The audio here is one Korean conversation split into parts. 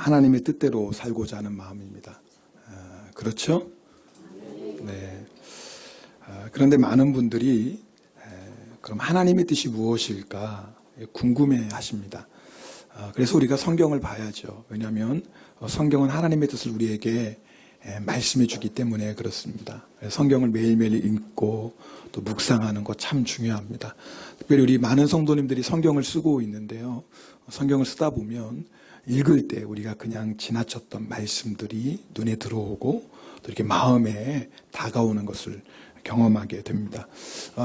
하나님의 뜻대로 살고자 하는 마음입니다. 그렇죠? 네. 그런데 많은 분들이 그럼 하나님의 뜻이 무엇일까 궁금해 하십니다. 그래서 우리가 성경을 봐야죠. 왜냐하면 성경은 하나님의 뜻을 우리에게 말씀해 주기 때문에 그렇습니다. 성경을 매일매일 읽고 또 묵상하는 것 참 중요합니다. 특별히 우리 많은 성도님들이 성경을 쓰고 있는데요. 성경을 쓰다 보면 읽을 때 우리가 그냥 지나쳤던 말씀들이 눈에 들어오고 또 이렇게 마음에 다가오는 것을 경험하게 됩니다.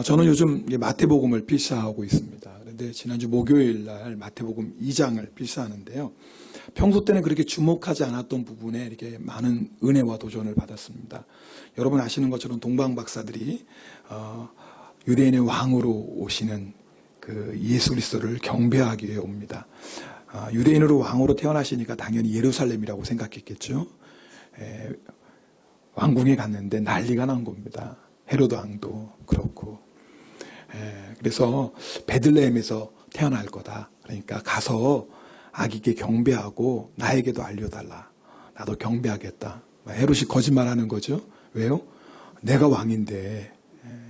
저는 요즘 마태복음을 필사하고 있습니다. 그런데 지난주 목요일 날 마태복음 2장을 필사하는데요. 평소 때는 그렇게 주목하지 않았던 부분에 이렇게 많은 은혜와 도전을 받았습니다. 여러분 아시는 것처럼 동방 박사들이 유대인의 왕으로 오시는 그 예수 그리스도를 경배하기 위해 옵니다. 유대인으로 왕으로 태어나시니까 당연히 예루살렘이라고 생각했겠죠. 왕궁에 갔는데 난리가 난 겁니다. 헤로드 왕도 그렇고. 그래서 베들레헴에서 태어날 거다. 그러니까 가서 아기께 경배하고 나에게도 알려달라. 나도 경배하겠다. 헤롯이 거짓말하는 거죠. 왜요? 내가 왕인데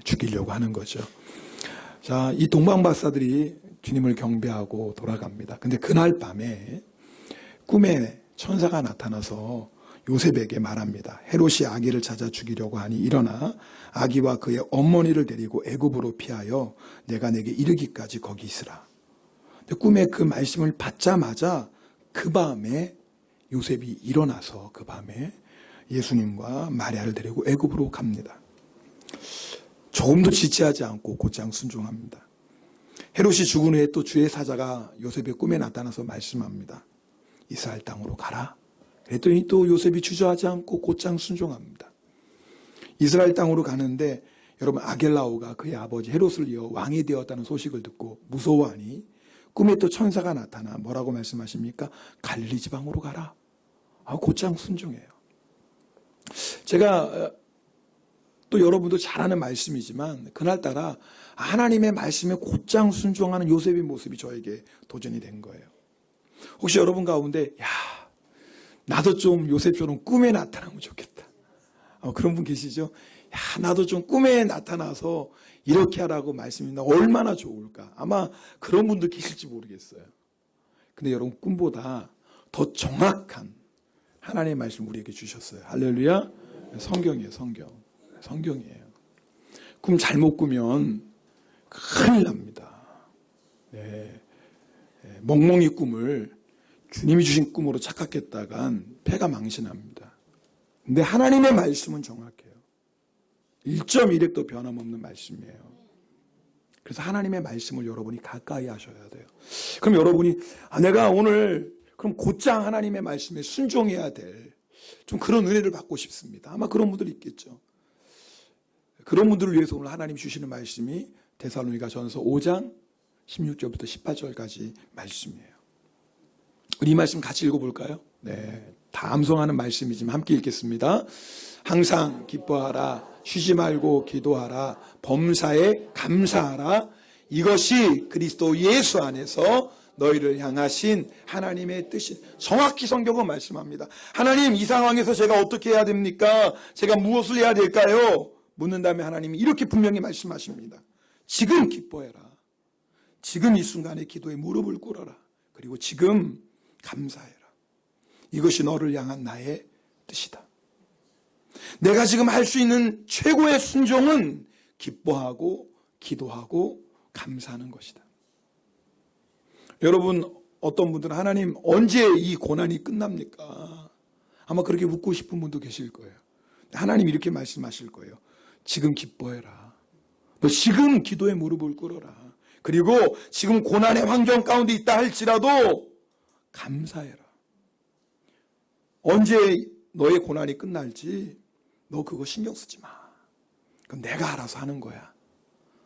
죽이려고 하는 거죠. 자, 이 동방박사들이 주님을 경배하고 돌아갑니다. 근데 그날 밤에 꿈에 천사가 나타나서 요셉에게 말합니다. 헤롯이 아기를 찾아 죽이려고 하니 일어나 아기와 그의 어머니를 데리고 애굽으로 피하여 내가 내게 이르기까지 거기 있으라. 근데 꿈에 그 말씀을 받자마자 그 밤에 요셉이 일어나서 그 밤에 예수님과 마리아를 데리고 애굽으로 갑니다. 조금도 지체하지 않고 곧장 순종합니다. 헤롯이 죽은 후에 또 주의 사자가 요셉의 꿈에 나타나서 말씀합니다. 이스라엘 땅으로 가라. 그랬더니 또 요셉이 주저하지 않고 곧장 순종합니다. 이스라엘 땅으로 가는데 여러분 아겔라오가 그의 아버지 헤롯을 이어 왕이 되었다는 소식을 듣고 무서워하니 꿈에 또 천사가 나타나 뭐라고 말씀하십니까? 갈릴리 지방으로 가라. 곧장 순종해요. 제가 또 여러분도 잘 아는 말씀이지만 그날따라 하나님의 말씀에 곧장 순종하는 요셉의 모습이 저에게 도전이 된 거예요. 혹시 여러분 가운데 나도 좀 요셉처럼 꿈에 나타나면 좋겠다. 그런 분 계시죠? 나도 좀 꿈에 나타나서 이렇게 하라고 말씀이나 얼마나 좋을까. 아마 그런 분들 계실지 모르겠어요. 근데 여러분 꿈보다 더 정확한 하나님의 말씀 우리에게 주셨어요. 할렐루야. 성경이에요. 성경이에요. 꿈 잘못 꾸면 큰일 납니다. 네. 멍멍이 꿈을 주님이 주신 꿈으로 착각했다간 패가 망신합니다. 근데 하나님의 말씀은 정확해요. 1.1획도 변함없는 말씀이에요. 그래서 하나님의 말씀을 여러분이 가까이 하셔야 돼요. 그럼 여러분이 내가 오늘 그럼 곧장 하나님의 말씀에 순종해야 될 좀 그런 은혜를 받고 싶습니다. 아마 그런 분들이 있겠죠. 그런 분들을 위해서 오늘 하나님 주시는 말씀이 데살로니가전서 5장 16절부터 18절까지 말씀이에요. 우리 이 말씀 같이 읽어볼까요? 네, 다 암송하는 말씀이지만 함께 읽겠습니다. 항상 기뻐하라, 쉬지 말고 기도하라, 범사에 감사하라. 이것이 그리스도 예수 안에서 너희를 향하신 하나님의 뜻이. 정확히 성경은 말씀합니다. 하나님, 이 상황에서 제가 어떻게 해야 됩니까? 제가 무엇을 해야 될까요? 묻는 다음에 하나님이 이렇게 분명히 말씀하십니다. 지금 기뻐해라. 지금 이 순간에 기도에 무릎을 꿇어라. 그리고 지금 감사해라. 이것이 너를 향한 나의 뜻이다. 내가 지금 할 수 있는 최고의 순종은 기뻐하고 기도하고 감사하는 것이다. 여러분, 어떤 분들은 하나님 언제 이 고난이 끝납니까? 아마 그렇게 묻고 싶은 분도 계실 거예요. 하나님 이렇게 말씀하실 거예요. 지금 기뻐해라. 너 지금 기도에 무릎을 꿇어라. 그리고 지금 고난의 환경 가운데 있다 할지라도 감사해라. 언제 너의 고난이 끝날지 너 그거 신경 쓰지 마. 그건 내가 알아서 하는 거야.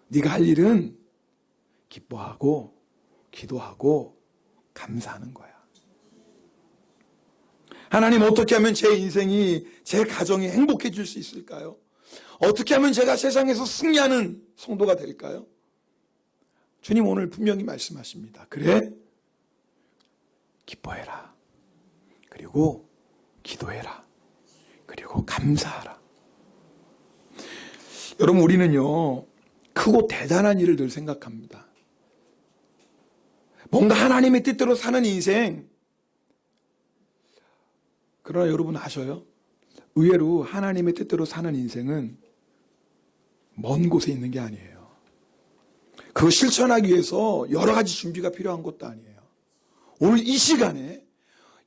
네가 할 일은 기뻐하고 기도하고 감사하는 거야. 하나님, 어떻게 하면 제 인생이, 제 가정이 행복해질 수 있을까요? 어떻게 하면 제가 세상에서 승리하는 성도가 될까요? 주님 오늘 분명히 말씀하십니다. 그래, 기뻐해라. 그리고 그리고 기도해라. 그리고 감사하라. 여러분, 우리는요, 크고 대단한 일을 늘 생각합니다. 뭔가 하나님의 뜻대로 사는 인생. 그러나 여러분 아셔요? 의외로 하나님의 뜻대로 사는 인생은 먼 곳에 있는 게 아니에요. 그거 실천하기 위해서 여러 가지 준비가 필요한 것도 아니에요. 오늘 이 시간에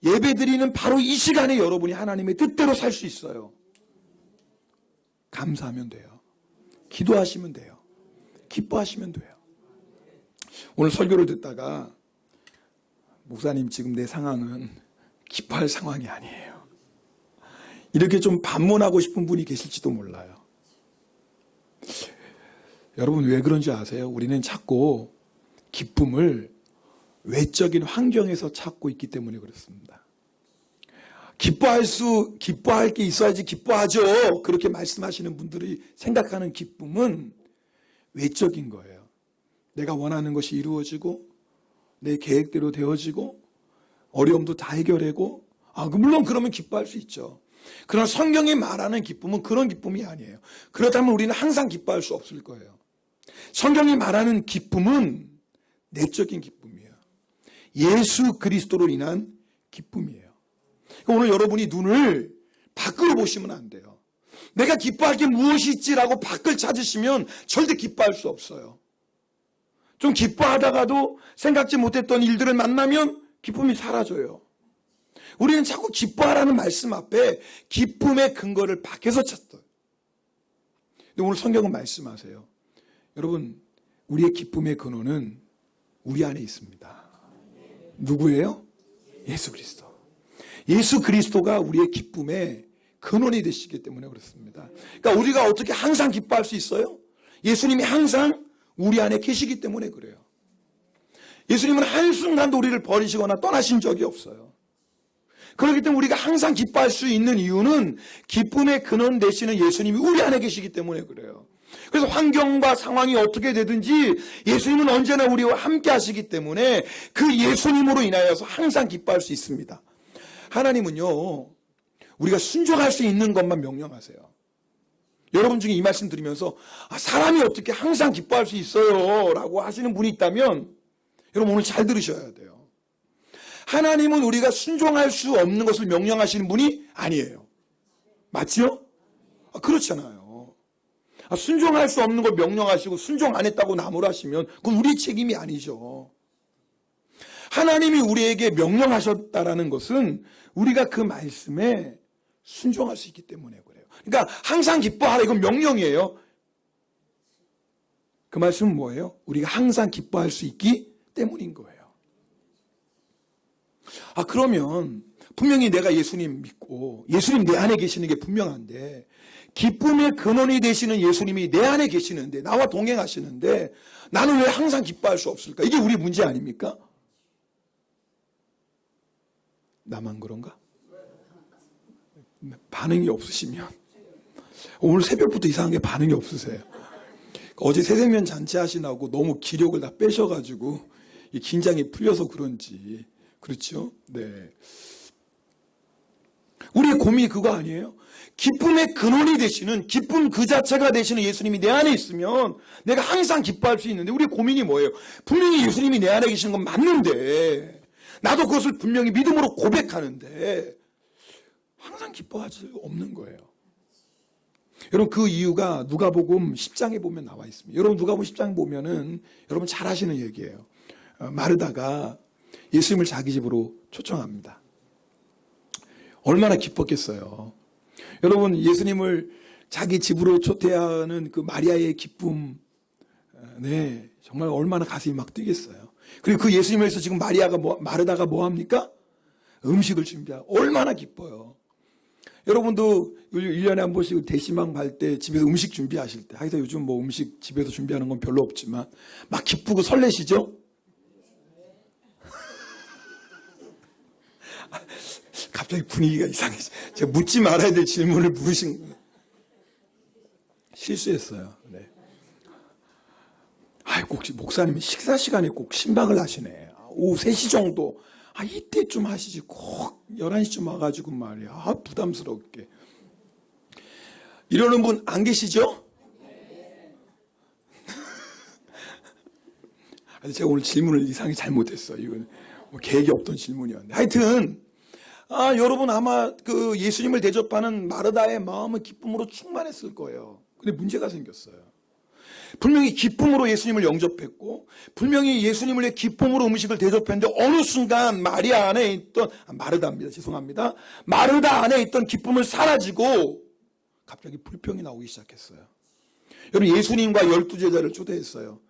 예배드리는 바로 이 시간에 여러분이 하나님의 뜻대로 살 수 있어요. 감사하면 돼요. 기도하시면 돼요. 기뻐하시면 돼요. 오늘 설교를 듣다가 목사님, 지금 내 상황은 기뻐할 상황이 아니에요. 이렇게 좀 반문하고 싶은 분이 계실지도 몰라요. 여러분, 왜 그런지 아세요? 우리는 자꾸 기쁨을 외적인 환경에서 찾고 있기 때문에 그렇습니다. 기뻐할 게 있어야지 기뻐하죠. 그렇게 말씀하시는 분들이 생각하는 기쁨은 외적인 거예요. 내가 원하는 것이 이루어지고, 내 계획대로 되어지고, 어려움도 다 해결하고, 물론 그러면 기뻐할 수 있죠. 그러나 성경이 말하는 기쁨은 그런 기쁨이 아니에요. 그렇다면 우리는 항상 기뻐할 수 없을 거예요. 성경이 말하는 기쁨은 내적인 기쁨이에요. 예수 그리스도로 인한 기쁨이에요. 오늘 여러분이 눈을 밖으로 보시면 안 돼요. 내가 기뻐할 게 무엇이 있지라고 밖을 찾으시면 절대 기뻐할 수 없어요. 좀 기뻐하다가도 생각지 못했던 일들을 만나면 기쁨이 사라져요. 우리는 자꾸 기뻐하라는 말씀 앞에 기쁨의 근거를 밖에서 찾어요. 근데 오늘 성경은 말씀하세요. 여러분, 우리의 기쁨의 근원은 우리 안에 있습니다. 누구예요? 예수 그리스도. 예수 그리스도가 우리의 기쁨의 근원이 되시기 때문에 그렇습니다. 그러니까 우리가 어떻게 항상 기뻐할 수 있어요? 예수님이 항상 우리 안에 계시기 때문에 그래요. 예수님은 한순간도 우리를 버리시거나 떠나신 적이 없어요. 그렇기 때문에 우리가 항상 기뻐할 수 있는 이유는 기쁨의 근원 되시는 예수님이 우리 안에 계시기 때문에 그래요. 그래서 환경과 상황이 어떻게 되든지 예수님은 언제나 우리와 함께 하시기 때문에 그 예수님으로 인하여서 항상 기뻐할 수 있습니다. 하나님은요, 우리가 순종할 수 있는 것만 명령하세요. 여러분 중에 이 말씀 들으면서 사람이 어떻게 항상 기뻐할 수 있어요? 라고 하시는 분이 있다면 여러분 오늘 잘 들으셔야 돼요. 하나님은 우리가 순종할 수 없는 것을 명령하시는 분이 아니에요. 맞지요? 그렇잖아요. 순종할 수 없는 걸 명령하시고 순종 안 했다고 나무라시면 그건 우리의 책임이 아니죠. 하나님이 우리에게 명령하셨다라는 것은 우리가 그 말씀에 순종할 수 있기 때문에 그래요. 그러니까 항상 기뻐하라, 이건 명령이에요. 그 말씀은 뭐예요? 우리가 항상 기뻐할 수 있기 때문인 거예요. 그러면 분명히 내가 예수님 믿고 예수님 내 안에 계시는 게 분명한데 기쁨의 근원이 되시는 예수님이 내 안에 계시는데 나와 동행하시는데 나는 왜 항상 기뻐할 수 없을까? 이게 우리 문제 아닙니까? 나만 그런가? 반응이 없으시면 오늘 새벽부터 이상하게 반응이 없으세요. 어제 새생명 잔치 하시나고 너무 기력을 다 빼셔가지고 이 긴장이 풀려서 그런지 그렇죠? 네. 우리의 고민이 그거 아니에요? 기쁨의 근원이 되시는 기쁨 그 자체가 되시는 예수님이 내 안에 있으면 내가 항상 기뻐할 수 있는데 우리의 고민이 뭐예요? 분명히 예수님이 내 안에 계시는 건 맞는데 나도 그것을 분명히 믿음으로 고백하는데 항상 기뻐할 수 없는 거예요. 여러분 그 이유가 누가복음 10장에 보면 나와 있습니다. 여러분 누가복음 10장 보면은 여러분 잘 아시는 얘기예요. 마르다가 예수님을 자기 집으로 초청합니다. 얼마나 기뻤겠어요. 여러분 예수님을 자기 집으로 초대하는 그 마리아의 기쁨, 네 정말 얼마나 가슴이 막 뛰겠어요. 그리고 그 예수님을 위해서 지금 마르다가 뭐 합니까? 음식을 준비하고 얼마나 기뻐요. 여러분도 1년에 한 번씩 대시방 갈 때 집에서 음식 준비하실 때 하여튼 요즘 뭐 음식 집에서 준비하는 건 별로 없지만 막 기쁘고 설레시죠? 갑자기 분위기가 이상해져. 제가 묻지 말아야 될 질문을 물으신 거예요. 실수했어요. 네. 꼭 목사님이 식사 시간에 꼭 신방을 하시네. 오후 3시 정도. 이때쯤 하시지. 꼭 11시쯤 와가지고 말이야. 부담스럽게. 이러는 분 안 계시죠? 제가 오늘 질문을 이상하게 잘못했어요. 이건 뭐 계획이 없던 질문이었는데. 하여튼, 여러분 아마 그 예수님을 대접하는 마르다의 마음은 기쁨으로 충만했을 거예요. 근데 문제가 생겼어요. 분명히 기쁨으로 예수님을 영접했고, 분명히 예수님을 위해 기쁨으로 음식을 대접했는데, 어느 순간 마리아 안에 있던, 마르다입니다. 죄송합니다. 마르다 안에 있던 기쁨을 사라지고, 갑자기 불평이 나오기 시작했어요. 여러분, 예수님과 12제자를 초대했어요.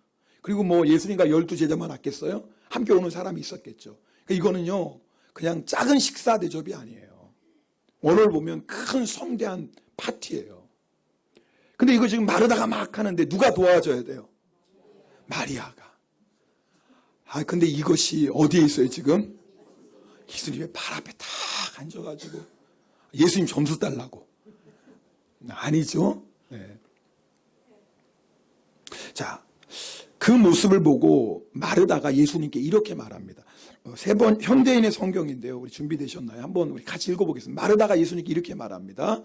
그리고 뭐 예수님과 12제자만 왔겠어요? 함께 오는 사람이 있었겠죠. 그러니까 이거는요, 그냥 작은 식사 대접이 아니에요. 오늘 보면 큰 성대한 파티예요. 근데 이거 지금 마르다가 막 하는데 누가 도와줘야 돼요? 마리아가. 근데 이것이 어디에 있어요, 지금? 예수님의 발 앞에 탁 앉아가지고 예수님 점수 달라고. 아니죠? 네. 자, 그 모습을 보고 마르다가 예수님께 이렇게 말합니다. 세 번 현대인의 성경인데요. 우리 준비되셨나요? 한번 우리 같이 읽어보겠습니다. 마르다가 예수님께 이렇게 말합니다.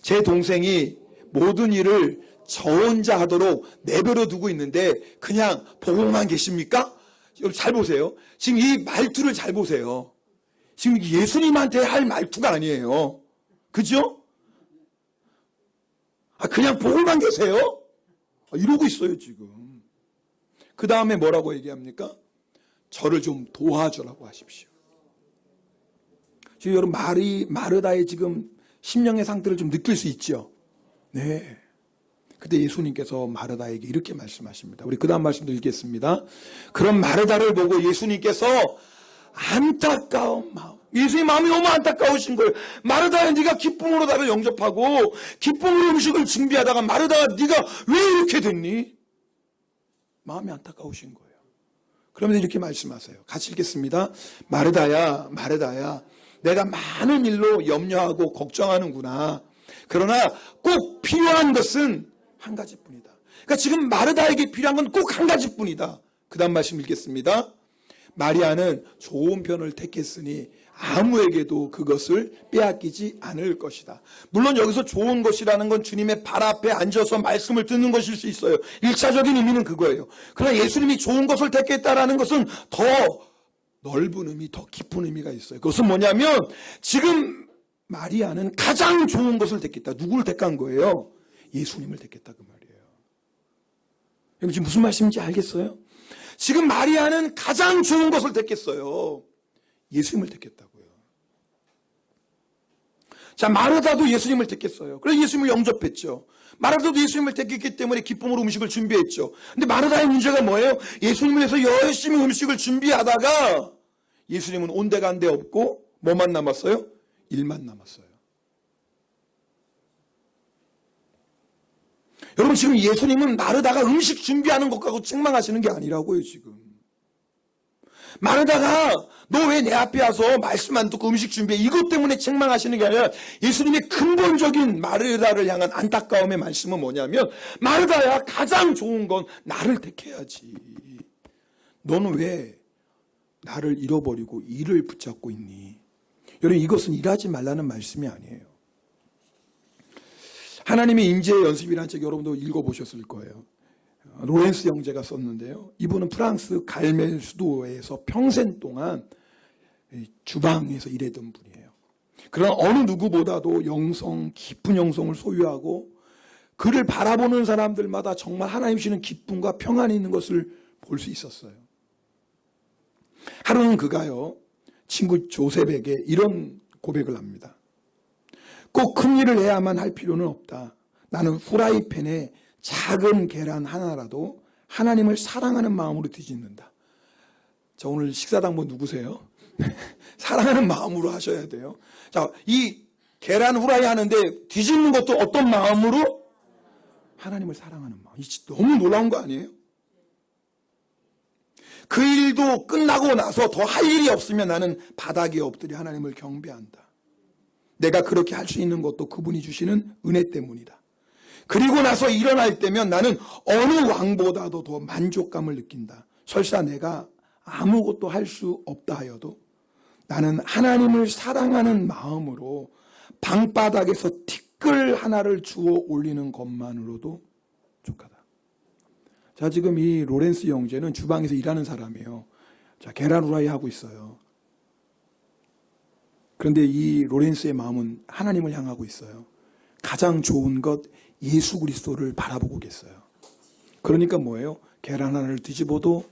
제 동생이 모든 일을 저 혼자 하도록 내버려 두고 있는데 그냥 보고만 계십니까? 여러분 잘 보세요. 지금 이 말투를 잘 보세요. 지금 예수님한테 할 말투가 아니에요. 그죠? 그냥 보고만 계세요? 이러고 있어요, 지금. 그 다음에 뭐라고 얘기합니까? 저를 좀 도와주라고 하십시오. 지금 여러분 마르다의 지금 심령의 상태를 좀 느낄 수 있죠? 네. 그때 예수님께서 마르다에게 이렇게 말씀하십니다. 우리 그 다음 말씀도 읽겠습니다. 그런 마르다를 보고 예수님께서 안타까운 마음, 예수님 마음이 너무 안타까우신 거예요. 마르다야, 네가 기쁨으로 나를 영접하고 기쁨으로 음식을 준비하다가 마르다가 네가 왜 이렇게 됐니? 마음이 안타까우신 거예요. 그러면 이렇게 말씀하세요. 같이 읽겠습니다. 마르다야, 마르다야, 내가 많은 일로 염려하고 걱정하는구나. 그러나 꼭 필요한 것은 한 가지뿐이다. 그러니까 지금 마르다에게 필요한 건 꼭 한 가지뿐이다. 그 다음 말씀 읽겠습니다. 마리아는 좋은 편을 택했으니 아무에게도 그것을 빼앗기지 않을 것이다. 물론 여기서 좋은 것이라는 건 주님의 발 앞에 앉아서 말씀을 듣는 것일 수 있어요. 1차적인 의미는 그거예요. 그러나 예수님이 좋은 것을 택했다라는 것은 더 넓은 의미, 더 깊은 의미가 있어요. 그것은 뭐냐면 지금 마리아는 가장 좋은 것을 택했다. 누구를 택한 거예요? 예수님을 택했다 그 말이에요. 여러분 지금 무슨 말씀인지 알겠어요? 지금 마리아는 가장 좋은 것을 택했어요. 예수님을 택했다고요. 자, 마르다도 예수님을 택했어요. 그래서 예수님을 영접했죠. 마르다도 예수님을 택했기 때문에 기쁨으로 음식을 준비했죠. 근데 마르다의 문제가 뭐예요? 예수님을 위해서 열심히 음식을 준비하다가 예수님은 온데간데 없고 뭐만 남았어요? 일만 남았어요. 여러분 지금 예수님은 마르다가 음식 준비하는 것 갖고 책망하시는 게 아니라고요. 지금 마르다가 너 왜 내 앞에 와서 말씀 안 듣고 음식 준비해, 이것 때문에 책망하시는 게 아니라 예수님의 근본적인 마르다를 향한 안타까움의 말씀은 뭐냐면, 마르다야, 가장 좋은 건 나를 택해야지. 너는 왜 나를 잃어버리고 일을 붙잡고 있니? 여러분 이것은 일하지 말라는 말씀이 아니에요. 하나님의 인재의 연습이라는 책 여러분도 읽어보셨을 거예요. 로렌스 형제가 썼는데요. 이분은 프랑스 갈멜 수도에서 평생 동안 주방에서 일했던 분이에요. 그러나 어느 누구보다도 깊은 영성을 소유하고 그를 바라보는 사람들마다 정말 하나님 주시는 기쁨과 평안이 있는 것을 볼 수 있었어요. 하루는 그가요, 친구 조셉에게 이런 고백을 합니다. 꼭 큰 일을 해야만 할 필요는 없다. 나는 후라이팬에 작은 계란 하나라도 하나님을 사랑하는 마음으로 뒤집는다. 자, 오늘 식사당번 누구세요? 사랑하는 마음으로 하셔야 돼요. 자, 이 계란 후라이 하는데 뒤집는 것도 어떤 마음으로? 하나님을 사랑하는 마음. 너무 놀라운 거 아니에요? 그 일도 끝나고 나서 더 할 일이 없으면 나는 바닥에 엎드려 하나님을 경배한다. 내가 그렇게 할 수 있는 것도 그분이 주시는 은혜 때문이다. 그리고 나서 일어날 때면 나는 어느 왕보다도 더 만족감을 느낀다. 설사 내가 아무것도 할 수 없다 하여도 나는 하나님을 사랑하는 마음으로 방바닥에서 티끌 하나를 주워 올리는 것만으로도 족하다. 자, 지금 이 로렌스 형제는 주방에서 일하는 사람이에요. 자, 계란 후라이 하고 있어요. 그런데 이 로렌스의 마음은 하나님을 향하고 있어요. 가장 좋은 것 예수 그리스도를 바라보고 계세요. 그러니까 뭐예요? 계란 하나를 뒤집어도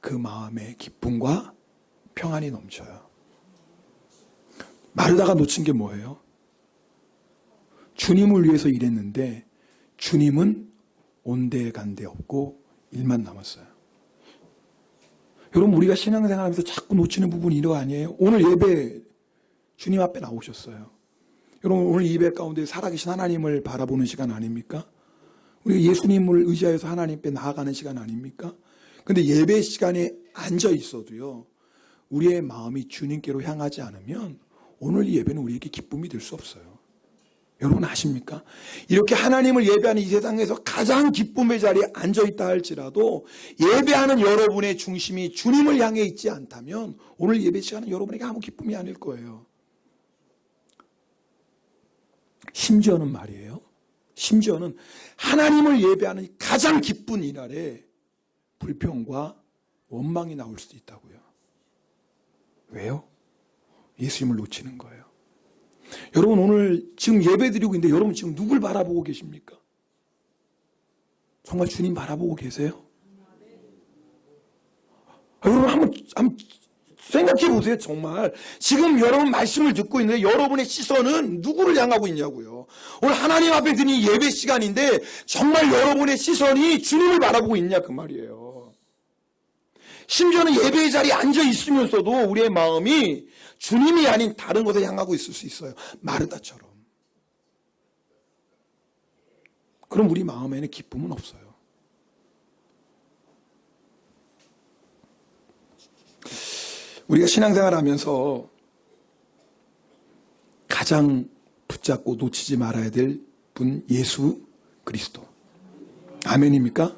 그 마음에 기쁨과 평안이 넘쳐요. 마르다가 놓친 게 뭐예요? 주님을 위해서 일했는데 주님은 온데간데 없고 일만 남았어요. 여러분, 우리가 신앙생활하면서 자꾸 놓치는 부분이 이거 아니에요? 오늘 예배 주님 앞에 나오셨어요. 여러분, 오늘 예배 가운데 살아계신 하나님을 바라보는 시간 아닙니까? 우리가 예수님을 의지하여서 하나님 앞에 나아가는 시간 아닙니까? 근데 예배 시간에 앉아 있어도요, 우리의 마음이 주님께로 향하지 않으면 오늘 이 예배는 우리에게 기쁨이 될 수 없어요. 여러분 아십니까? 이렇게 하나님을 예배하는 이 세상에서 가장 기쁨의 자리에 앉아있다 할지라도 예배하는 여러분의 중심이 주님을 향해 있지 않다면 오늘 예배 시간은 여러분에게 아무 기쁨이 아닐 거예요. 심지어는 말이에요. 심지어는 하나님을 예배하는 가장 기쁜 이날에 불평과 원망이 나올 수도 있다고요. 왜요? 예수님을 놓치는 거예요. 여러분, 오늘 지금 예배 드리고 있는데 여러분 지금 누굴 바라보고 계십니까? 정말 주님 바라보고 계세요? 여러분 한번 생각해 보세요. 정말 지금 여러분 말씀을 듣고 있는데 여러분의 시선은 누구를 향하고 있냐고요. 오늘 하나님 앞에 드린 예배 시간인데 정말 여러분의 시선이 주님을 바라보고 있냐 그 말이에요. 심지어는 예배의 자리에 앉아 있으면서도 우리의 마음이 주님이 아닌 다른 곳에 향하고 있을 수 있어요. 마르다처럼. 그럼 우리 마음에는 기쁨은 없어요. 우리가 신앙생활 하면서 가장 붙잡고 놓치지 말아야 될 분 예수 그리스도. 아멘입니까?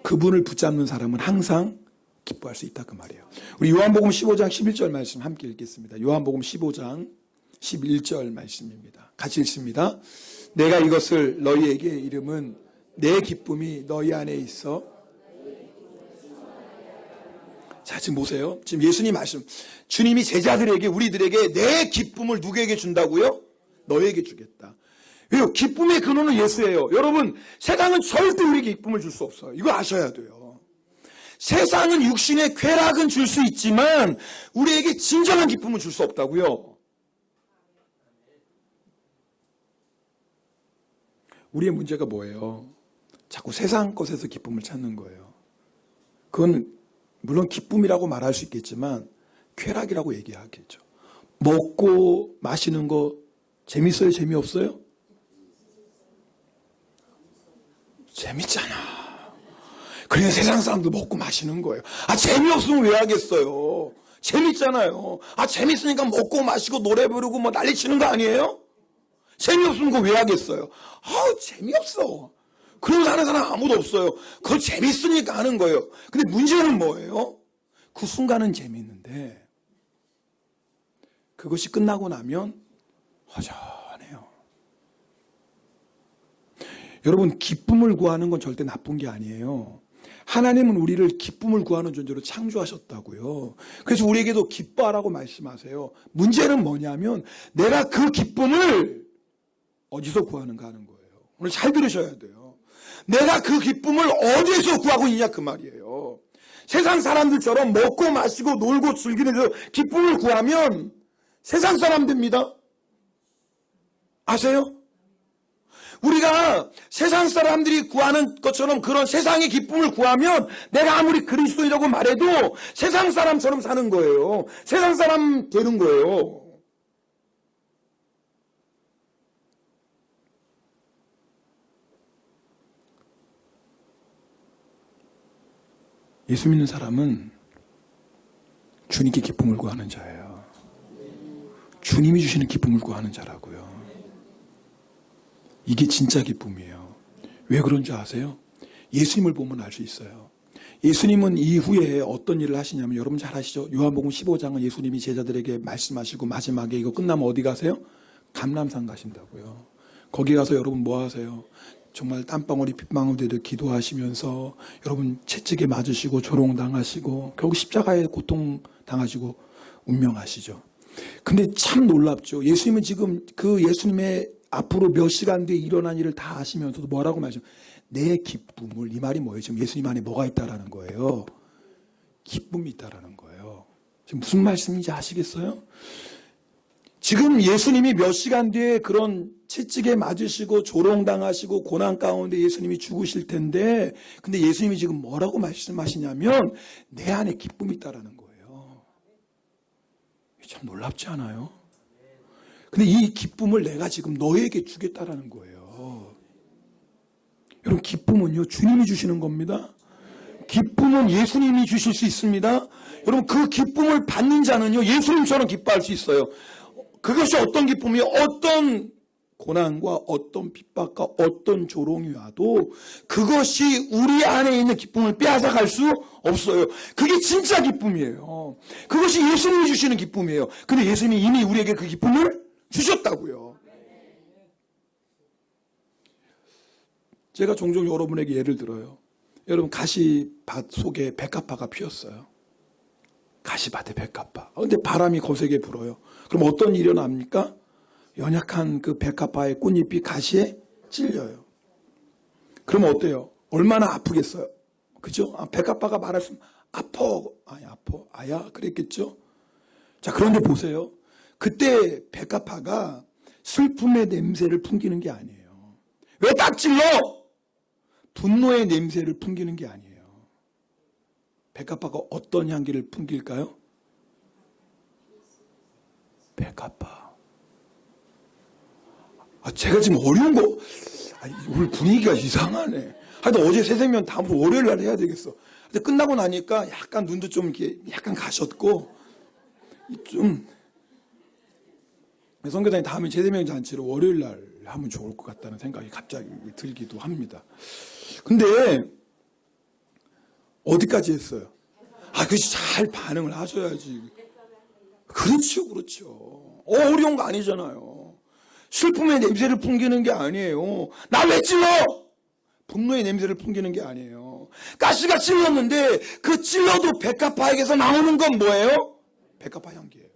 그분을 붙잡는 사람은 항상 기뻐할 수 있다 그 말이에요. 우리 요한복음 15장 11절 말씀 함께 읽겠습니다. 요한복음 15장 11절 말씀입니다. 같이 읽습니다. 내가 이것을 너희에게 이름은 내 기쁨이 너희 안에 있어. 자, 지금 보세요. 지금 예수님 말씀, 주님이 제자들에게 우리들에게 내 기쁨을 누구에게 준다고요? 너에게 주겠다. 왜요? 기쁨의 근원은 예수예요. 여러분, 세상은 절대 우리에게 기쁨을 줄 수 없어요. 이거 아셔야 돼요. 세상은 육신의 쾌락은 줄 수 있지만 우리에게 진정한 기쁨은 줄 수 없다고요. 우리의 문제가 뭐예요? 자꾸 세상 것에서 기쁨을 찾는 거예요. 그건 물론 기쁨이라고 말할 수 있겠지만 쾌락이라고 얘기하겠죠. 먹고 마시는 거 재밌어요? 재미없어요? 재밌잖아. 그러니까 세상 사람도 먹고 마시는 거예요. 아, 재미없으면 왜 하겠어요? 재밌잖아요. 아, 재밌으니까 먹고 마시고 노래 부르고 뭐 난리 치는 거 아니에요? 재미없으면 그거 왜 하겠어요? 아, 재미없어. 그러면서 하는 사람 아무도 없어요. 그거 재밌으니까 하는 거예요. 근데 문제는 뭐예요? 그 순간은 재밌는데 그것이 끝나고 나면 허전해요. 여러분, 기쁨을 구하는 건 절대 나쁜 게 아니에요. 하나님은 우리를 기쁨을 구하는 존재로 창조하셨다고요. 그래서 우리에게도 기뻐하라고 말씀하세요. 문제는 뭐냐면 내가 그 기쁨을 어디서 구하는가 하는 거예요. 오늘 잘 들으셔야 돼요. 내가 그 기쁨을 어디서 구하고 있냐 그 말이에요. 세상 사람들처럼 먹고 마시고 놀고 즐기는 그 기쁨을 구하면 세상 사람 됩니다. 아세요? 우리가 세상 사람들이 구하는 것처럼 그런 세상의 기쁨을 구하면 내가 아무리 그리스도인이라고 말해도 세상 사람처럼 사는 거예요. 세상 사람 되는 거예요. 예수 믿는 사람은 주님께 기쁨을 구하는 자예요. 주님이 주시는 기쁨을 구하는 자라고요. 이게 진짜 기쁨이에요. 왜 그런 줄 아세요? 예수님을 보면 알 수 있어요. 예수님은 이후에 어떤 일을 하시냐면 여러분 잘 아시죠? 요한복음 15장은 예수님이 제자들에게 말씀하시고 마지막에 이거 끝나면 어디 가세요? 감람산 가신다고요. 거기 가서 여러분 뭐 하세요? 정말 땀방울이 핏방울 되듯 기도하시면서 여러분 채찍에 맞으시고 조롱당하시고 결국 십자가에 고통당하시고 운명하시죠. 근데 참 놀랍죠. 예수님은 지금 그 예수님의 앞으로 몇 시간 뒤에 일어난 일을 다 아시면서도 뭐라고 말하죠? 내 기쁨을, 이 말이 뭐예요? 지금 예수님 안에 뭐가 있다라는 거예요? 기쁨이 있다라는 거예요. 지금 무슨 말씀인지 아시겠어요? 지금 예수님이 몇 시간 뒤에 그런 채찍에 맞으시고 조롱당하시고 고난 가운데 예수님이 죽으실 텐데, 근데 예수님이 지금 뭐라고 말씀하시냐면 내 안에 기쁨이 있다라는 거예요. 참 놀랍지 않아요? 근데 이 기쁨을 내가 지금 너에게 주겠다라는 거예요. 여러분, 기쁨은요, 주님이 주시는 겁니다. 기쁨은 예수님이 주실 수 있습니다. 여러분, 그 기쁨을 받는 자는요, 예수님처럼 기뻐할 수 있어요. 그것이 어떤 기쁨이요? 어떤 고난과 어떤 핍박과 어떤 조롱이 와도 그것이 우리 안에 있는 기쁨을 빼앗아갈 수 없어요. 그게 진짜 기쁨이에요. 그것이 예수님이 주시는 기쁨이에요. 근데 예수님이 이미 우리에게 그 기쁨을 주셨다고요. 제가 종종 여러분에게 예를 들어요. 여러분, 가시밭 속에 백합화가 피었어요. 가시밭에 백합화. 근데 바람이 거세게 불어요. 그럼 어떤 일이 일어납니까? 연약한 그 백합화의 꽃잎이 가시에 찔려요. 그러면 어때요? 얼마나 아프겠어요? 그죠? 백합화가 말했으면 아파. 아니, 아파. 아야? 그랬겠죠? 자, 그런데 보세요. 그때 백합화가 슬픔의 냄새를 풍기는 게 아니에요. 왜 딱 찔러? 분노의 냄새를 풍기는 게 아니에요. 백합화가 어떤 향기를 풍길까요? 백합화. 제가 지금 어려운 거, 오늘 분위기가 이상하네. 하여튼 어제 새생명 다음부터 월요일 날 해야 되겠어. 근데 끝나고 나니까 약간 눈도 좀 이렇게 약간 가셨고, 좀, 선교사님 다음에 새생명 잔치를 월요일 날 하면 좋을 것 같다는 생각이 갑자기 들기도 합니다. 근데, 어디까지 했어요? 그것이 잘 반응을 하셔야지. 그렇죠, 그렇죠. 어려운 거 아니잖아요. 슬픔의 냄새를 풍기는 게 아니에요. 나 왜 찔러? 분노의 냄새를 풍기는 게 아니에요. 가시가 찔렀는데 그 찔러도 백합화에게서 나오는 건 뭐예요? 백합화 향기예요.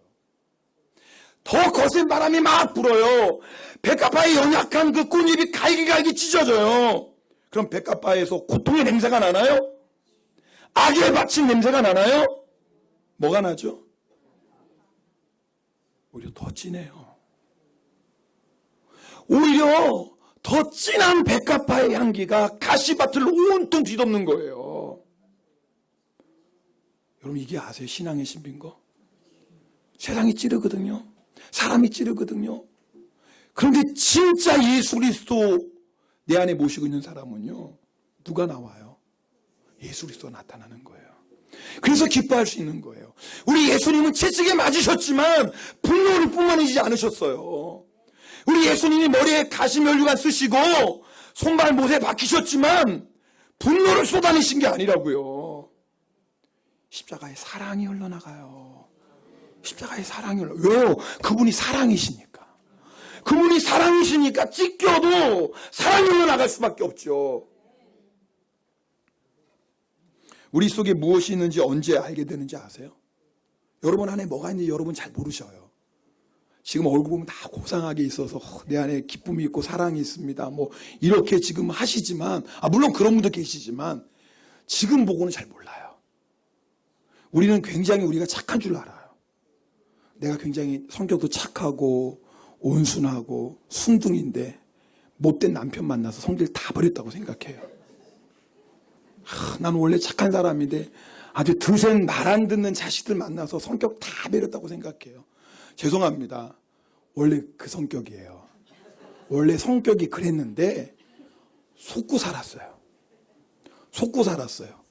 더 거센 바람이 막 불어요. 백합화의 연약한 그 꽃잎이 갈기갈기 찢어져요. 그럼 백합화에서 고통의 냄새가 나나요? 악에 바친 냄새가 나나요? 뭐가 나죠? 오히려 더 진해요. 오히려 더 진한 백합화의 향기가 가시밭을 온통 뒤덮는 거예요. 여러분, 이게 아세요? 신앙의 신비인 거? 세상이 찌르거든요. 사람이 찌르거든요. 그런데 진짜 예수 그리스도 내 안에 모시고 있는 사람은요, 누가 나와요? 예수 그리스도가 나타나는 거예요. 그래서 기뻐할 수 있는 거예요. 우리 예수님은 채찍에 맞으셨지만 분노를 뿜어내지 않으셨어요. 우리 예수님이 머리에 가시면류관 쓰시고 손발 못에 박히셨지만 분노를 쏟아내신 게 아니라고요. 십자가에 사랑이 흘러나가요. 십자가에 사랑이 흘러나가요. 왜요? 그분이 사랑이시니까. 그분이 사랑이시니까 찢겨도 사랑이 흘러나갈 수밖에 없죠. 우리 속에 무엇이 있는지 언제 알게 되는지 아세요? 여러분 안에 뭐가 있는지 여러분 잘 모르셔요. 지금 얼굴 보면 다 고상하게 있어서 내 안에 기쁨이 있고 사랑이 있습니다. 뭐 이렇게 지금 하시지만, 물론 그런 분도 계시지만 지금 보고는 잘 몰라요. 우리는 굉장히 우리가 착한 줄 알아요. 내가 굉장히 성격도 착하고 온순하고 순둥인데 못된 남편 만나서 성질 다 버렸다고 생각해요. 난 원래 착한 사람인데 아주 드센 말 안 듣는 자식들 만나서 성격 다 버렸다고 생각해요. 죄송합니다. 원래 그 성격이에요. 원래 성격이 그랬는데 속고 살았어요. 속고 살았어요.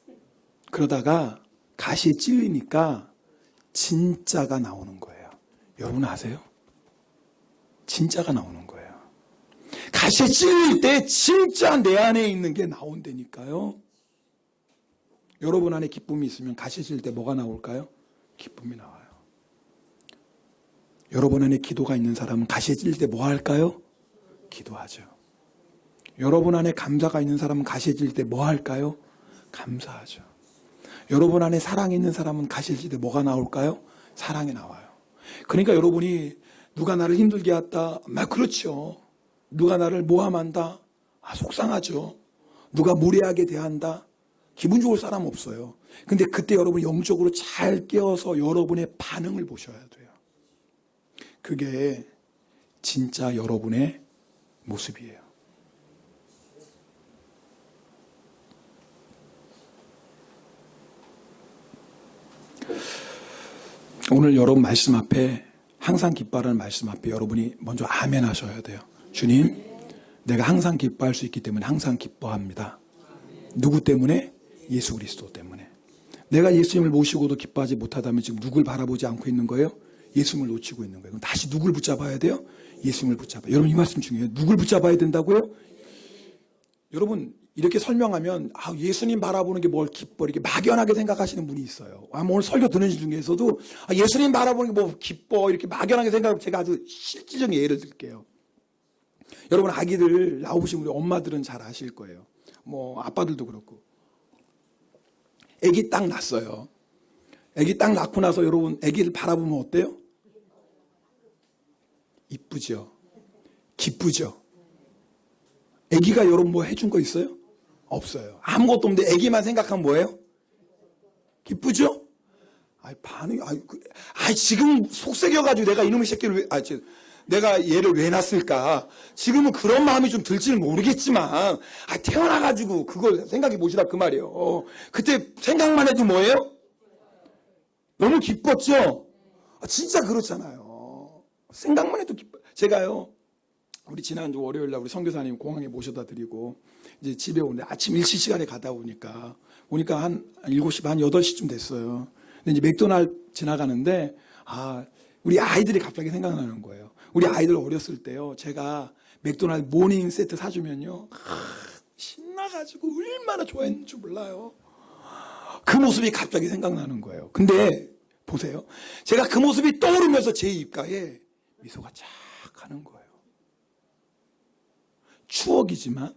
그러다가 가시에 찔리니까 진짜가 나오는 거예요. 여러분 아세요? 진짜가 나오는 거예요. 가시에 찔릴 때 진짜 내 안에 있는 게 나온다니까요. 여러분 안에 기쁨이 있으면 가시질 때 뭐가 나올까요? 기쁨이 나와요. 여러분 안에 기도가 있는 사람은 가시질 때 뭐 할까요? 기도하죠. 여러분 안에 감사가 있는 사람은 가시질 때 뭐 할까요? 감사하죠. 여러분 안에 사랑이 있는 사람은 가시질 때 뭐가 나올까요? 사랑이 나와요. 그러니까 여러분이 누가 나를 힘들게 했다, 그렇죠. 누가 나를 모함한다, 속상하죠. 누가 무례하게 대한다, 기분 좋을 사람 없어요. 근데 그때 여러분 영적으로 잘 깨어서 여러분의 반응을 보셔야 돼요. 그게 진짜 여러분의 모습이에요. 오늘 여러분 말씀 앞에, 항상 기뻐하라는 말씀 앞에 여러분이 먼저 아멘 하셔야 돼요. 주님, 내가 항상 기뻐할 수 있기 때문에 항상 기뻐합니다. 누구 때문에? 예수 그리스도 때문에. 내가 예수님을 모시고도 기뻐하지 못하다면 지금 누굴 바라보지 않고 있는 거예요? 예수님을 놓치고 있는 거예요. 그럼 다시 누굴 붙잡아야 돼요? 예수님을 붙잡아요. 여러분 이 말씀 중요해요. 누굴 붙잡아야 된다고요? 여러분 이렇게 설명하면 예수님 바라보는 게 뭘 기뻐 이렇게 막연하게 생각하시는 분이 있어요. 오늘 설교 듣는 중에서도 예수님 바라보는 게 뭐 기뻐 이렇게 막연하게 생각하면 제가 아주 실질적인 예를 들게요. 여러분 아기들 낳으신 우리 엄마들은 잘 아실 거예요. 뭐 아빠들도 그렇고. 아기 딱 낳았어요. 아기 딱 낳고 나서 여러분 아기를 바라보면 어때요? 이쁘죠? 기쁘죠? 아기가 여러분 뭐 해준 거 있어요? 없어요. 아무것도 없는데 아기만 생각하면 뭐예요? 기쁘죠? 지금 속색여가지고 내가 이놈의 새끼를 내가 얘를 왜 낳았을까? 지금은 그런 마음이 좀 들지는 모르겠지만, 태어나가지고 그걸 생각해 보시라 그 말이에요. 그때 생각만 해도 뭐예요? 너무 기뻤죠? 진짜 그렇잖아요. 생각만 해도 기뻐. 제가요, 우리 지난주 월요일날 우리 선교사님 공항에 모셔다 드리고, 이제 집에 오는데 아침 일시 시간에 가다 보니까 한 7시 반, 8시쯤 됐어요. 근데 이제 맥도날드 지나가는데, 우리 아이들이 갑자기 생각나는 거예요. 우리 아이들 어렸을 때요, 제가 맥도날드 모닝 세트 사주면요, 신나가지고 얼마나 좋아했는 줄 몰라요. 그 모습이 갑자기 생각나는 거예요. 근데 보세요. 제가 그 모습이 떠오르면서 제 입가에 미소가 쫙 가는 거예요. 추억이지만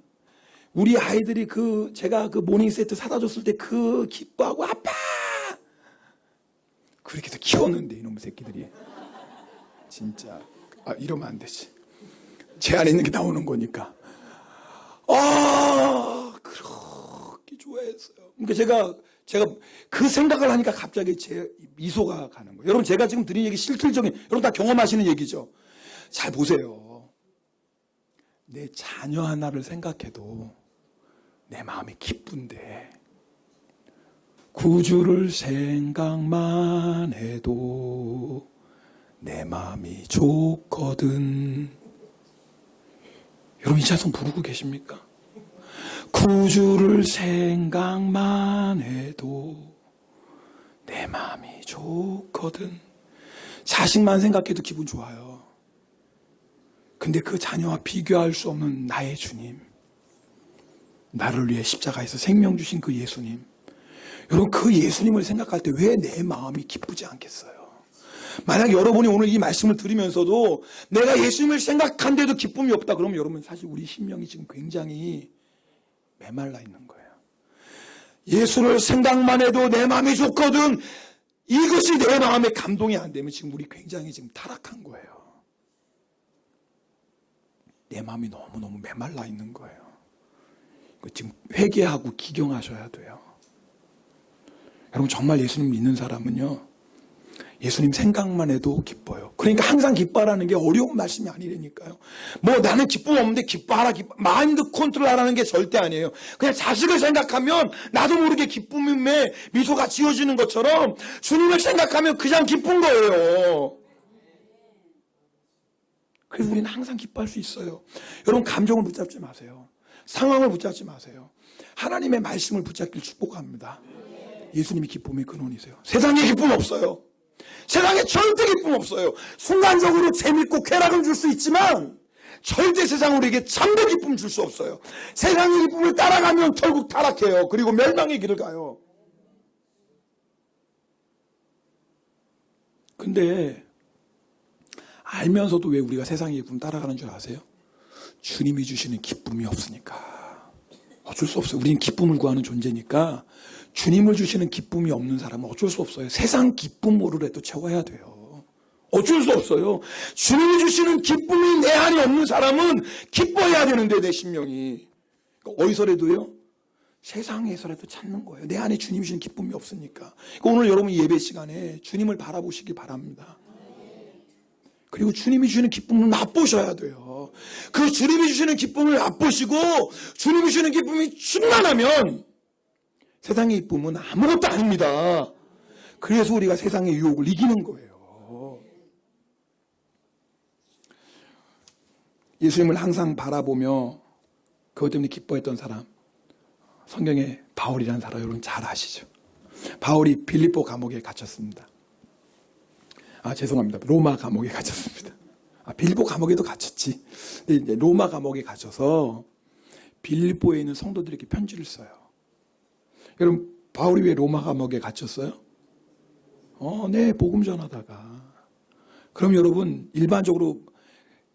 우리 아이들이 제가 그 모닝 세트 사다 줬을 때 그 기뻐하고 아빠! 그렇게 해서 키웠는데 이놈의 새끼들이. 진짜 이러면 안 되지. 제 안에 있는 게 나오는 거니까. 그렇게 좋아했어요. 그러니까 제가 그 생각을 하니까 갑자기 제 미소가 가는 거예요. 여러분 제가 지금 드린 얘기 실질적인, 여러분 다 경험하시는 얘기죠. 잘 보세요. 내 자녀 하나를 생각해도 내 마음이 기쁜데 구주를 생각만 해도 내 마음이 좋거든. 여러분 이 찬송 부르고 계십니까? 구주를 생각만 해도 내 마음이 좋거든. 자식만 생각해도 기분 좋아요. 근데 그 자녀와 비교할 수 없는 나의 주님, 나를 위해 십자가에서 생명 주신 그 예수님, 여러분 그 예수님을 생각할 때 왜 내 마음이 기쁘지 않겠어요? 만약 여러분이 오늘 이 말씀을 들으면서도 내가 예수님을 생각한데도 기쁨이 없다 그러면 여러분 사실 우리 심령이 지금 굉장히 메말라 있는 거예요. 예수를 생각만 해도 내 마음이 좋거든, 이것이 내 마음에 감동이 안 되면 지금 우리 굉장히 지금 타락한 거예요. 내 마음이 너무너무 메말라 있는 거예요. 지금 회개하고 기경하셔야 돼요. 여러분 정말 예수님 믿는 사람은요, 예수님 생각만 해도 기뻐요. 그러니까 항상 기뻐하라는 게 어려운 말씀이 아니라니까요. 뭐 나는 기쁨 없는데 기뻐하라, 마인드 컨트롤하라는 게 절대 아니에요. 그냥 자식을 생각하면 나도 모르게 기쁨에 미소가 지어지는 것처럼 주님을 생각하면 그냥 기쁜 거예요. 그래서 우리는 항상 기뻐할 수 있어요. 여러분 감정을 붙잡지 마세요. 상황을 붙잡지 마세요. 하나님의 말씀을 붙잡길 축복합니다. 예수님이 기쁨의 근원이세요. 세상에 기쁨 없어요. 세상에 절대 기쁨 없어요. 순간적으로 재밌고 쾌락을 줄 수 있지만 절대 세상 우리에게 참된 기쁨 줄 수 없어요. 세상의 기쁨을 따라가면 결국 타락해요. 그리고 멸망의 길을 가요. 근데 알면서도 왜 우리가 세상의 기쁨 따라가는 줄 아세요? 주님이 주시는 기쁨이 없으니까. 어쩔 수 없어요. 우리는 기쁨을 구하는 존재니까 주님을 주시는 기쁨이 없는 사람은 어쩔 수 없어요. 세상 기쁨으로라도 채워야 돼요. 어쩔 수 없어요. 주님이 주시는 기쁨이 내 안에 없는 사람은 기뻐해야 되는데 내 심령이. 어디서라도요? 세상에서라도 찾는 거예요. 내 안에 주님이 주시는 기쁨이 없으니까. 오늘 여러분 예배 시간에 주님을 바라보시기 바랍니다. 그리고 주님이 주시는 기쁨을 맛보셔야 돼요. 그 주님이 주시는 기쁨을 맛보시고 주님이 주시는 기쁨이 충만하면 세상의 기쁨은 아무것도 아닙니다. 그래서 우리가 세상의 유혹을 이기는 거예요. 예수님을 항상 바라보며 그것 때문에 기뻐했던 사람, 성경에 바울이라는 사람 여러분 잘 아시죠? 바울이 빌립보 감옥에 갇혔습니다. 죄송합니다. 로마 감옥에 갇혔습니다. 빌립보 감옥에도 갇혔지. 근데 이제 로마 감옥에 갇혀서 빌립보에 있는 성도들에게 편지를 써요. 여러분, 바울이 왜 로마 감옥에 갇혔어요? 네, 복음 전하다가. 그럼 여러분, 일반적으로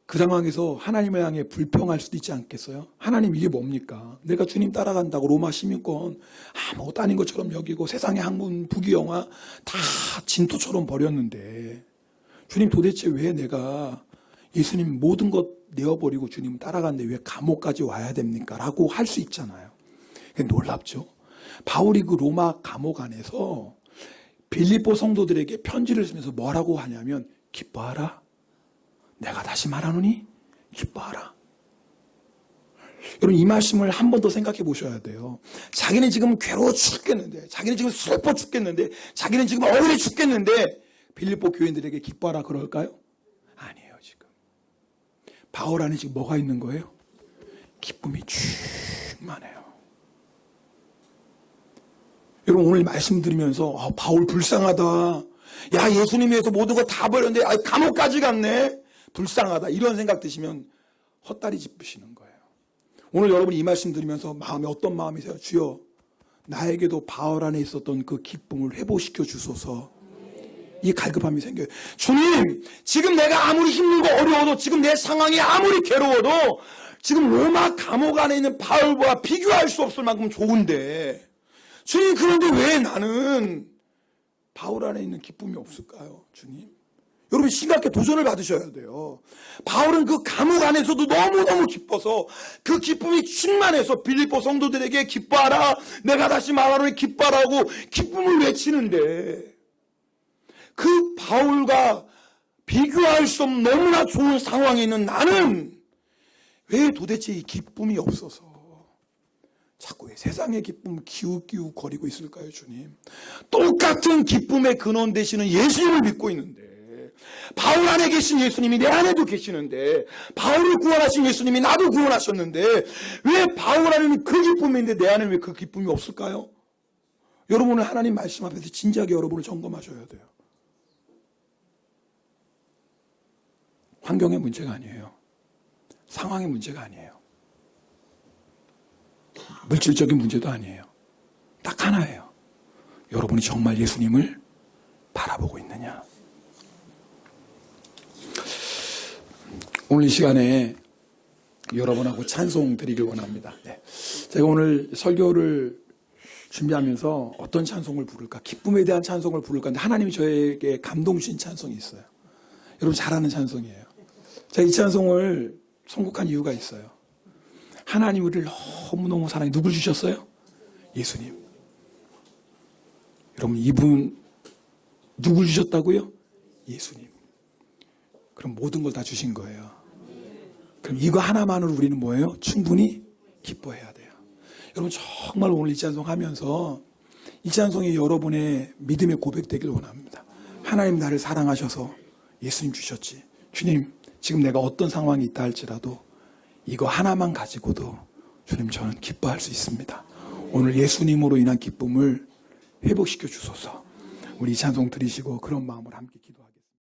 그 상황에서 하나님을 향해 불평할 수도 있지 않겠어요? 하나님 이게 뭡니까? 내가 주님 따라간다고 로마 시민권 아무것도 아닌 것처럼 여기고 세상의 학문, 부귀영화 다 진토처럼 버렸는데 주님 도대체 왜 내가 예수님 모든 것 내어버리고 주님 따라갔는데 왜 감옥까지 와야 됩니까? 라고 할 수 있잖아요. 놀랍죠? 바울이 그 로마 감옥 안에서 빌립보 성도들에게 편지를 쓰면서 뭐라고 하냐면 기뻐하라. 내가 다시 말하노니 기뻐하라. 여러분 이 말씀을 한 번 더 생각해 보셔야 돼요. 자기는 지금 괴로워 죽겠는데, 자기는 지금 슬퍼 죽겠는데, 자기는 지금 억울해 죽겠는데 빌립보 교인들에게 기뻐하라 그럴까요? 아니에요. 지금 바울 안에 지금 뭐가 있는 거예요? 기쁨이 충만해요. 여러분 오늘 말씀 들으면서 바울 불쌍하다. 야 예수님 위해서 모든 거 다 버렸는데 감옥까지 갔네. 불쌍하다 이런 생각 드시면 헛다리 짚으시는 거예요. 오늘 여러분이 이 말씀 들으면서 마음에 어떤 마음이세요? 주여 나에게도 바울 안에 있었던 그 기쁨을 회복시켜 주소서. 이 갈급함이 생겨요. 주님 지금 내가 아무리 힘들고 어려워도 지금 내 상황이 아무리 괴로워도 지금 로마 감옥 안에 있는 바울과 비교할 수 없을 만큼 좋은데 주님 그런데 왜 나는 바울 안에 있는 기쁨이 없을까요? 주님 여러분 심각하게 도전을 받으셔야 돼요. 바울은 그 감옥 안에서도 너무너무 기뻐서 그 기쁨이 충만해서 빌립보 성도들에게 기뻐하라 내가 다시 말하노니 기뻐하라고 기쁨을 외치는데 그 바울과 비교할 수 없는 너무나 좋은 상황에 있는 나는 왜 도대체 이 기쁨이 없어서 자꾸 왜 세상의 기쁨 기웃기웃 거리고 있을까요? 주님 똑같은 기쁨의 근원 되시는 예수님을 믿고 있는데 바울 안에 계신 예수님이 내 안에도 계시는데 바울을 구원하신 예수님이 나도 구원하셨는데 왜 바울 안에는 그 기쁨이 있는데 내 안에는 왜 그 기쁨이 없을까요? 여러분은 하나님 말씀 앞에서 진지하게 여러분을 점검하셔야 돼요. 환경의 문제가 아니에요. 상황의 문제가 아니에요. 물질적인 문제도 아니에요. 딱 하나예요. 여러분이 정말 예수님을 바라보고 있느냐. 오늘 이 시간에 여러분하고 찬송 드리길 원합니다. 네. 제가 오늘 설교를 준비하면서 어떤 찬송을 부를까? 기쁨에 대한 찬송을 부를까? 근데 하나님이 저에게 감동 주신 찬송이 있어요. 여러분 잘 아는 찬송이에요. 제가 이 찬송을 선곡한 이유가 있어요. 하나님 우리를 너무너무 사랑해. 누굴 주셨어요? 예수님. 여러분 이분 누굴 주셨다고요? 예수님. 그럼 모든 걸 다 주신 거예요. 그럼 이거 하나만으로 우리는 뭐예요? 충분히 기뻐해야 돼요. 여러분 정말 오늘 이 찬송 하면서 이 찬송이 여러분의 믿음의 고백되길 원합니다. 하나님 나를 사랑하셔서 예수님 주셨지. 주님 지금 내가 어떤 상황이 있다 할지라도 이거 하나만 가지고도 주님 저는 기뻐할 수 있습니다. 오늘 예수님으로 인한 기쁨을 회복시켜 주소서. 우리 이 찬송 들으시고 그런 마음으로 함께 기도